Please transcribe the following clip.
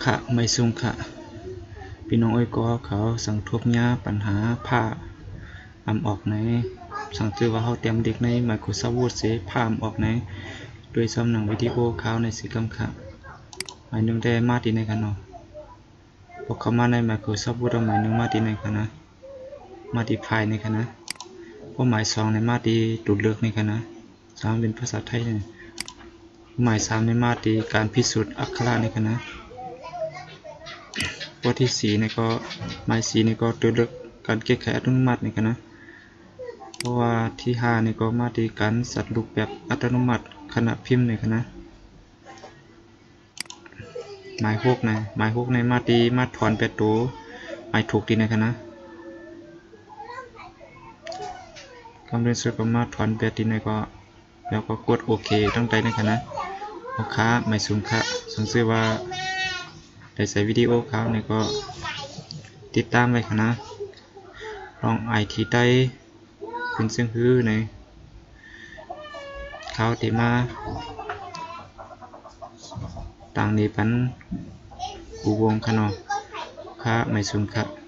ค่ะไม่สูงค่ะพี่น้องเอ้ยก็เขาสังทบยาปัญหาผ้าอำออกในสังตือว่าเขาเตรียมเด็กใน Microsoft Word เสียผ้าอำออกในด้วยซ้ำหนังวิดีโอเขาในสีกำค่ะหมายนึงได้มาที่ในกันเนาะพอเข้ามาใน Microsoft Word หมายนึงมาที่ในกันนะมาที่ภายในกันนะพอหมาย2ในมาที่ดูดเลือกในกันนะ3เป็นภาษาไทยเนี่ยหมาย3ในมาที่การพิสูจน์อักขระในกันนะพอที่4ในก็หมาย4ในก็ดูดเลือกการแก้ไขอัตโนมัติในกันนะเพราะว่าที่5ในก็มาที่การสัตว์รูปแบบอัตโนมัติขณะพิมพ์ในกันนะหมาย6ในมาที่มาถอนแปดตัวหมายถูกดีในกันนะคำเรียนสุดก็มาถอนแปดดีในก็แล้วก็กดโอเคตั้งใจในกันนะลูกค้าไม่สูงค่ะสังเกตว่าได้ใส่วิดีโอเขาในก็ติดตามไว้ค่ะนะลองไอทีได้เป็นเสียงฮือในเขาติมาต่างนี้ปันกูวงค่ะเนาะค่ะไม่สูงค่ะ